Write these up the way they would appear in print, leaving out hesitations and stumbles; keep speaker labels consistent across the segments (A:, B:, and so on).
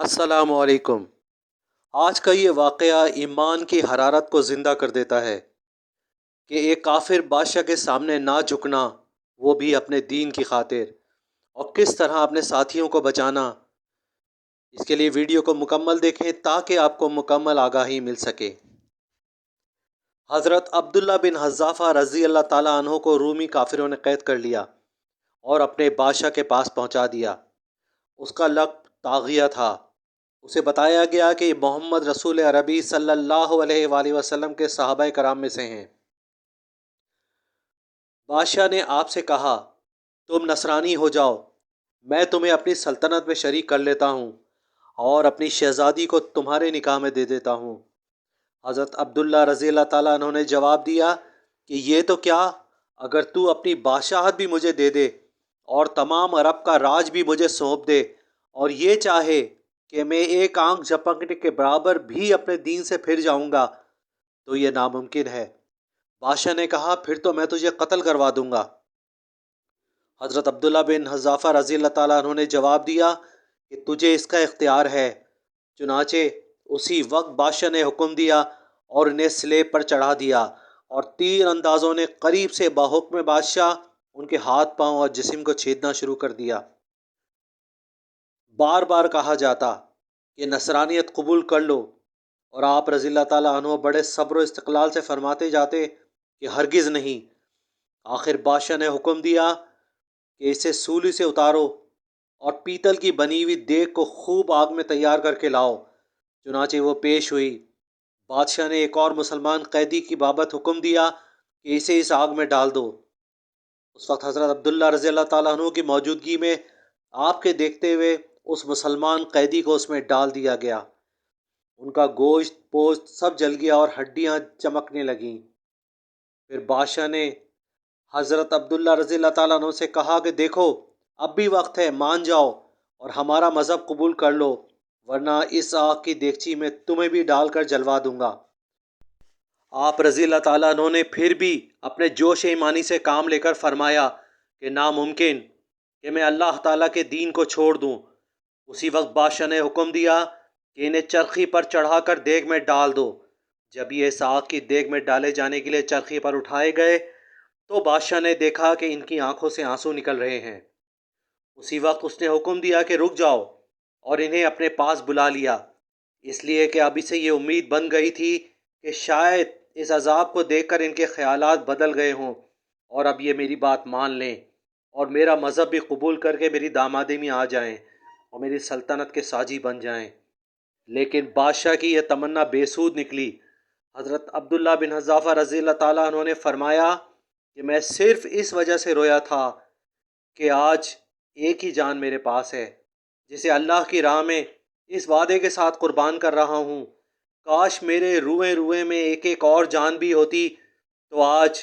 A: السلام علیکم۔ آج کا یہ واقعہ ایمان کی حرارت کو زندہ کر دیتا ہے کہ ایک کافر بادشاہ کے سامنے نہ جھکنا، وہ بھی اپنے دین کی خاطر، اور کس طرح اپنے ساتھیوں کو بچانا۔ اس کے لیے ویڈیو کو مکمل دیکھیں تاکہ آپ کو مکمل آگاہی مل سکے۔ حضرت عبداللہ بن حذافہ رضی اللہ تعالیٰ عنہ کو رومی کافروں نے قید کر لیا اور اپنے بادشاہ کے پاس پہنچا دیا۔ اس کا لقب طاغیہ تھا۔ اسے بتایا گیا کہ یہ محمد رسول عربی صلی اللہ علیہ وآلہ وسلم کے صحابہ کرام میں سے ہیں۔ بادشاہ نے آپ سے کہا، تم نصرانی ہو جاؤ، میں تمہیں اپنی سلطنت میں شریک کر لیتا ہوں اور اپنی شہزادی کو تمہارے نکاح میں دے دیتا ہوں۔ حضرت عبداللہ رضی اللہ تعالیٰ عنہ نے جواب دیا کہ یہ تو کیا، اگر تو اپنی بادشاہت بھی مجھے دے دے اور تمام عرب کا راج بھی مجھے سونپ دے اور یہ چاہے کہ میں ایک آنکھ جھپکنے کے برابر بھی اپنے دین سے پھر جاؤں گا تو یہ ناممکن ہے۔ بادشاہ نے کہا، پھر تو میں تجھے قتل کروا دوں گا۔ حضرت عبداللہ بن حذافہ رضی اللہ تعالیٰ عنہ نے جواب دیا کہ تجھے اس کا اختیار ہے۔ چنانچہ اسی وقت بادشاہ نے حکم دیا اور انہیں سلیب پر چڑھا دیا، اور تیر اندازوں نے قریب سے بحکم بادشاہ ان کے ہاتھ پاؤں اور جسم کو چھیدنا شروع کر دیا۔ بار بار کہا جاتا کہ نصرانیت قبول کر لو، اور آپ رضی اللہ تعالیٰ عنہ بڑے صبر و استقلال سے فرماتے جاتے کہ ہرگز نہیں۔ آخر بادشاہ نے حکم دیا کہ اسے سولی سے اتارو اور پیتل کی بنی ہوئی دیگ کو خوب آگ میں تیار کر کے لاؤ۔ چنانچہ وہ پیش ہوئی۔ بادشاہ نے ایک اور مسلمان قیدی کی بابت حکم دیا کہ اسے اس آگ میں ڈال دو۔ اس وقت حضرت عبداللہ رضی اللہ تعالیٰ عنہ کی موجودگی میں آپ کے دیکھتے ہوئے اس مسلمان قیدی کو اس میں ڈال دیا گیا۔ ان کا گوشت پوست سب جل گیا اور ہڈیاں چمکنے لگیں۔ پھر بادشاہ نے حضرت عبداللہ رضی اللہ تعالیٰ عنہ سے کہا کہ دیکھو، اب بھی وقت ہے، مان جاؤ اور ہمارا مذہب قبول کر لو، ورنہ اس آگ کی دیگچی میں تمہیں بھی ڈال کر جلوا دوں گا۔ آپ رضی اللہ تعالیٰ عنہ نے پھر بھی اپنے جوش ایمانی سے کام لے کر فرمایا کہ ناممکن کہ میں اللہ تعالیٰ کے دین کو چھوڑ دوں۔ اسی وقت بادشاہ نے حکم دیا کہ انہیں چرخی پر چڑھا کر دیگ میں ڈال دو۔ جب یہ اس آگ کی دیگ میں ڈالے جانے کے لیے چرخی پر اٹھائے گئے تو بادشاہ نے دیکھا کہ ان کی آنکھوں سے آنسو نکل رہے ہیں۔ اسی وقت اس نے حکم دیا کہ رک جاؤ، اور انہیں اپنے پاس بلا لیا، اس لیے کہ اب اسے یہ امید بن گئی تھی کہ شاید اس عذاب کو دیکھ کر ان کے خیالات بدل گئے ہوں اور اب یہ میری بات مان لیں اور میرا مذہب بھی قبول کر کے میری دامادی میں آ جائیں اور میری سلطنت کے ساجی بن جائیں۔ لیکن بادشاہ کی یہ تمنا بے سود نکلی۔ حضرت عبداللہ بن حذافہ رضی اللہ تعالیٰ عنہ نے فرمایا کہ میں صرف اس وجہ سے رویا تھا کہ آج ایک ہی جان میرے پاس ہے جسے اللہ کی راہ میں اس وعدے کے ساتھ قربان کر رہا ہوں، کاش میرے روئے روئے میں ایک ایک اور جان بھی ہوتی تو آج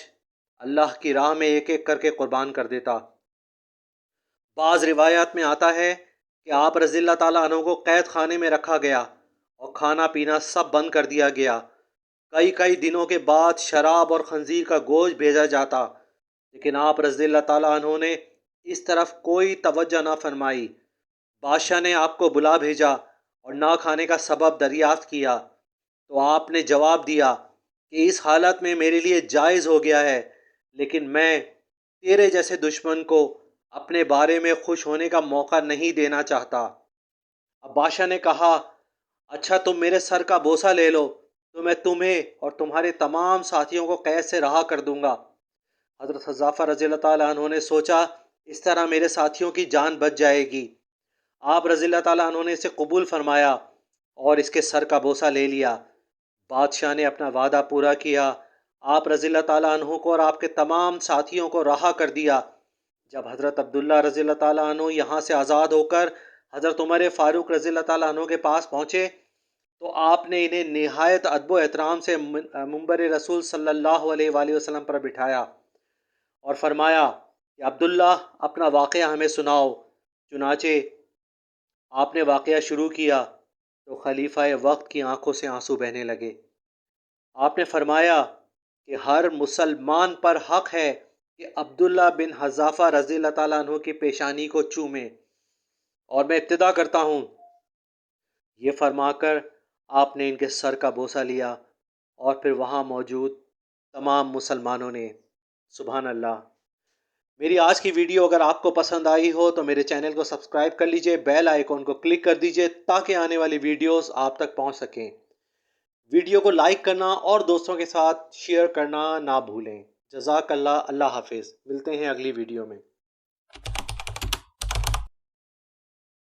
A: اللہ کی راہ میں ایک ایک کر کے قربان کر دیتا۔ بعض روایات میں آتا ہے کہ آپ رضی اللہ تعالیٰ عنہ کو قید خانے میں رکھا گیا اور کھانا پینا سب بند کر دیا گیا۔ کئی دنوں کے بعد شراب اور خنزیر کا گوشت بھیجا جاتا، لیکن آپ رضی اللہ تعالیٰ عنہ نے اس طرف کوئی توجہ نہ فرمائی۔ بادشاہ نے آپ کو بلا بھیجا اور نہ کھانے کا سبب دریافت کیا تو آپ نے جواب دیا کہ اس حالت میں میرے لیے جائز ہو گیا ہے، لیکن میں تیرے جیسے دشمن کو اپنے بارے میں خوش ہونے کا موقع نہیں دینا چاہتا۔ اب بادشاہ نے کہا، اچھا تم میرے سر کا بوسہ لے لو تو میں تمہیں اور تمہارے تمام ساتھیوں کو قید سے رہا کر دوں گا۔ حضرت حذافہ رضی اللہ تعالیٰ عنہ نے سوچا اس طرح میرے ساتھیوں کی جان بچ جائے گی۔ آپ رضی اللہ تعالیٰ عنہ نے اسے قبول فرمایا اور اس کے سر کا بوسہ لے لیا۔ بادشاہ نے اپنا وعدہ پورا کیا۔ آپ رضی اللہ تعالیٰ عنہ کو اور آپ کے تمام ساتھیوں کو رہا کر دیا۔ جب حضرت عبداللہ رضی اللہ تعالیٰ عنہ یہاں سے آزاد ہو کر حضرت عمر فاروق رضی اللہ تعالیٰ عنہ کے پاس پہنچے تو آپ نے انہیں نہایت ادب و احترام سے منبر رسول صلی اللہ علیہ وآلہ وسلم پر بٹھایا اور فرمایا کہ عبداللہ اپنا واقعہ ہمیں سناؤ۔ چنانچہ آپ نے واقعہ شروع کیا تو خلیفہ وقت کی آنکھوں سے آنسو بہنے لگے۔ آپ نے فرمایا کہ ہر مسلمان پر حق ہے کہ عبداللہ بن حذافہ رضی اللہ تعالیٰ عنہ کی پیشانی کو چومے، اور میں ابتدا کرتا ہوں یہ فرما کر آپ نے ان کے سر کا بوسہ لیا اور پھر وہاں موجود تمام مسلمانوں نے سبحان اللہ۔ میری آج کی ویڈیو اگر آپ کو پسند آئی ہو تو میرے چینل کو سبسکرائب کر لیجئے، بیل آئیکن کو کلک کر دیجئے تاکہ آنے والی ویڈیوز آپ تک پہنچ سکیں۔ ویڈیو کو لائک کرنا اور دوستوں کے ساتھ شیئر کرنا نہ بھولیں۔ جزاک اللہ۔ اللہ حافظ۔ ملتے ہیں اگلی ویڈیو میں۔